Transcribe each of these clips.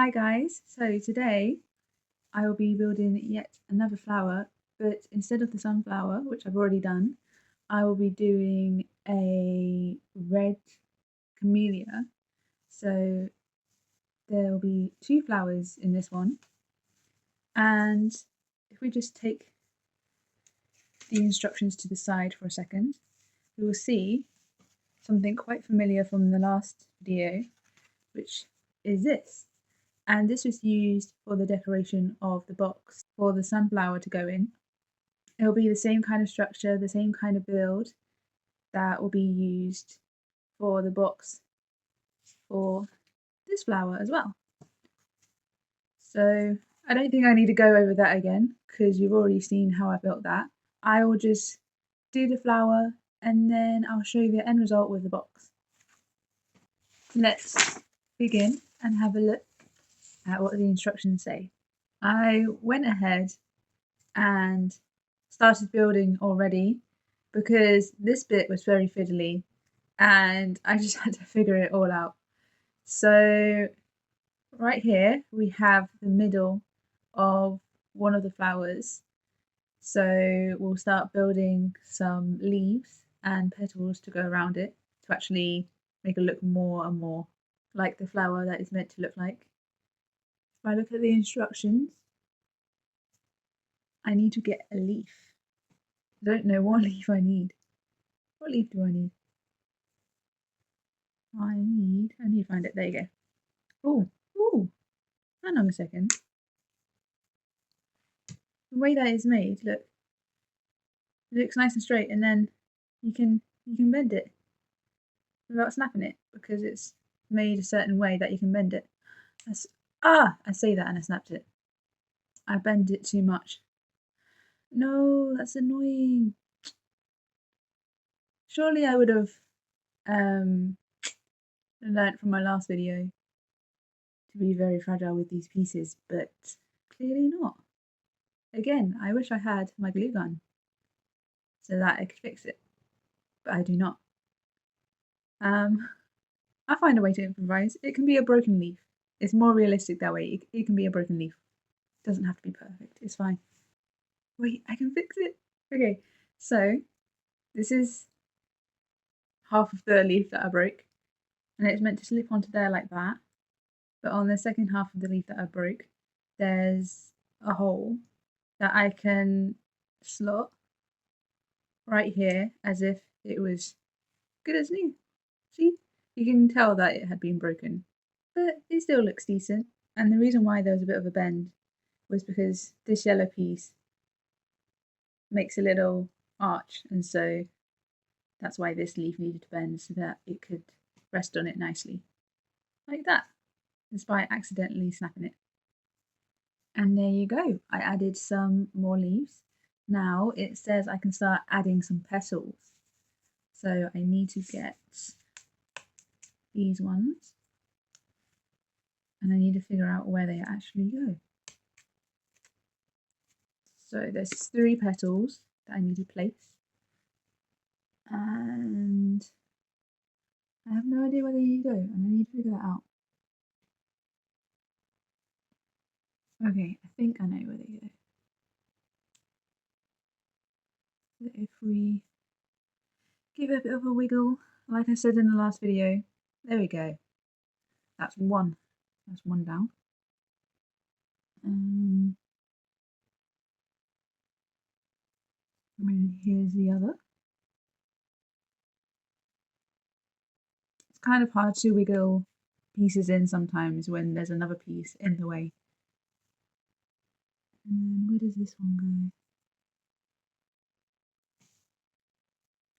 Hi guys, so today I will be building yet another flower, but instead of the sunflower, which I've already done, I will be doing a red camellia. So there will be two flowers in this one, and if we just take the instructions to the side for a second, we will see something quite familiar from the last video, which is this. And this was used for the decoration of the box for the sunflower to go in. It'll be the same kind of structure, the same kind of build that will be used for the box for this flower as well. So I don't think I need to go over that again because you've already seen how I built that. I will just do the flower and then I'll show you the end result with the box. Let's begin and have a look at what the instructions say. I went ahead and started building already because this bit was very fiddly and I just had to figure it all out. So right here we have the middle of one of the flowers. So we'll start building some leaves and petals to go around it to actually make it look more and more like the flower that it's meant to look like. If I look at the instructions, I need to get a leaf. I don't know what leaf I need. What leaf do I need? I need to find it. There you go. Oh, hang on a second. The way that it's made, look. It looks nice and straight, and then you can bend it without snapping it because it's made a certain way that you can bend it. I say that and I snapped it. I bend it too much. No, that's annoying. Surely I would have learnt from my last video to be very fragile with these pieces, but clearly not. Again, I wish I had my glue gun so that I could fix it, but I do not. I find a way to improvise. It can be a broken leaf. It's more realistic that way. It can be a broken leaf. It doesn't have to be perfect. It's fine. Wait, I can fix it. Okay, so this is half of the leaf that I broke, and it's meant to slip onto there like that. But on the second half of the leaf that I broke, there's a hole that I can slot right here as if it was good as new. See? You can tell that it had been broken, but it still looks decent. And the reason why there was a bit of a bend was because this yellow piece makes a little arch, and so that's why this leaf needed to bend so that it could rest on it nicely. Like that, despite accidentally snapping it. And there you go, I added some more leaves. Now it says I can start adding some petals. So I need to get these ones and I need to figure out where they actually go. So there's 3 petals that I need to place, and I have no idea where they need to go, and I need to figure that out. Okay, I think I know where they go. So if we give it a bit of a wiggle, like I said in the last video, there we go. That's one. That's one down. And here's the other. It's kind of hard to wiggle pieces in sometimes when there's another piece in the way. And where does this one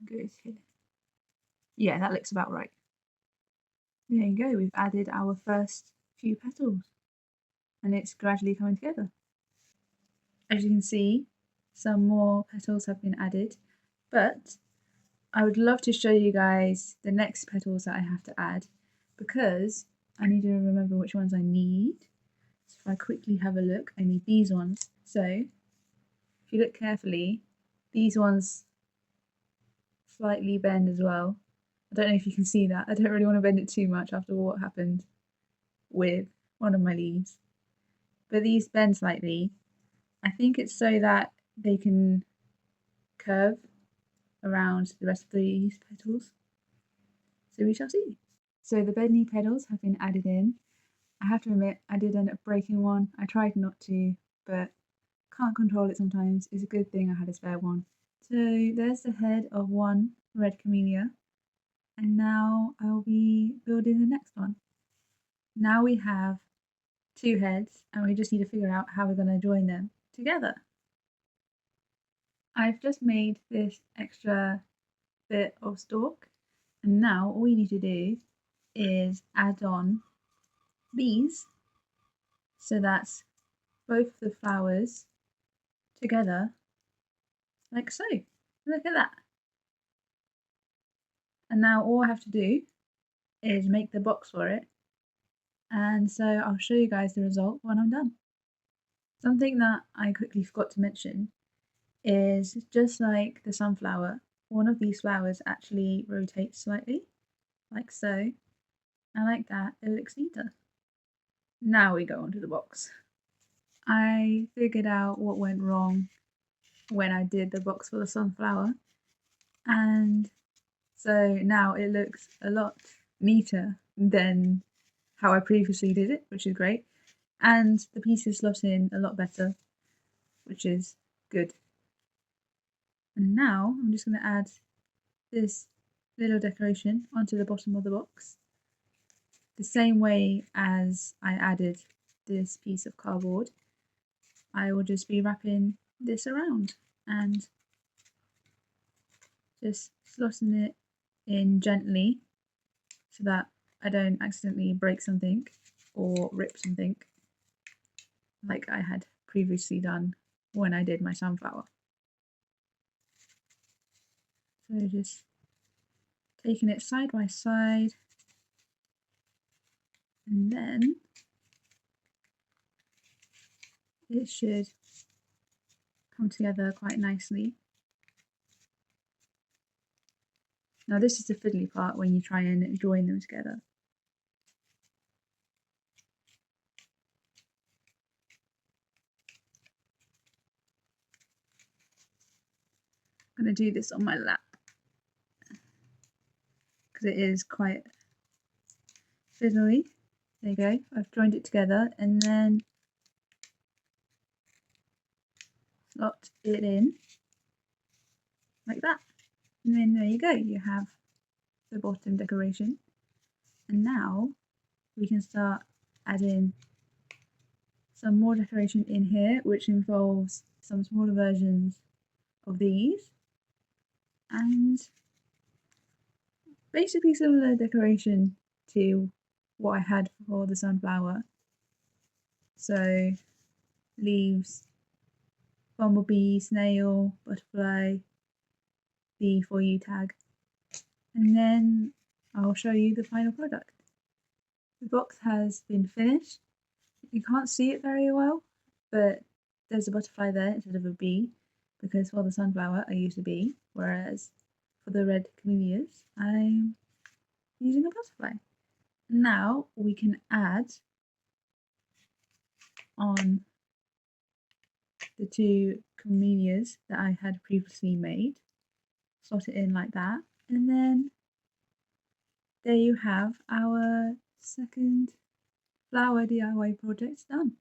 go? It goes here. Yeah, that looks about right. There you go, we've added our first few petals and it's gradually coming together. As you can see, some more petals have been added, but I would love to show you guys the next petals that I have to add because I need to remember which ones I need. So if I quickly have a look, I need these ones. So if you look carefully, these ones slightly bend as well. I don't know if you can see that. I don't really want to bend it too much after what happened with one of my leaves. But these bend slightly. I think it's so that they can curve around the rest of these petals. So we shall see. So the bendy petals have been added in. I have to admit, I did end up breaking one. I tried not to, but can't control it sometimes. It's a good thing I had a spare one. So there's the head of one red camellia. And now I'll be building the next one. Now we have two heads and we just need to figure out how we're going to join them together. I've just made this extra bit of stalk, and now all you need to do is add on these, so that's both the flowers together, like so. Look at that. And now all I have to do is make the box for it, and so I'll show you guys the result when I'm done. Something that I quickly forgot to mention is, just like the sunflower, one of these flowers actually rotates slightly, like so, and like that it looks neater. Now we go on to the box. I figured out what went wrong when I did the box for the sunflower, and so now it looks a lot neater than how I previously did it, which is great, and the pieces slot in a lot better, which is good. And now I'm just going to add this little decoration onto the bottom of the box, the same way as I added this piece of cardboard. I will just be wrapping this around and just slotting it in gently so that I don't accidentally break something or rip something like I had previously done when I did my sunflower. So just taking it side by side, and then it should come together quite nicely. Now this is the fiddly part when you try and join them together. I'm going to do this on my lap because it is quite fiddly. There you go, I've joined it together, and then slot it in like that. And then there you go, you have the bottom decoration. And now we can start adding some more decoration in here, which involves some smaller versions of these, and basically similar decoration to what I had for the sunflower. So leaves, bumblebee, snail, butterfly, the for you tag, and then I'll show you the final product. The box has been finished. You can't see it very well, but there's a butterfly there instead of a bee, because for the sunflower I used a bee, whereas for the red camellias I'm using a butterfly. Now we can add on the two camellias that I had previously made, slot it in like that, and then there you have our second flower DIY project done.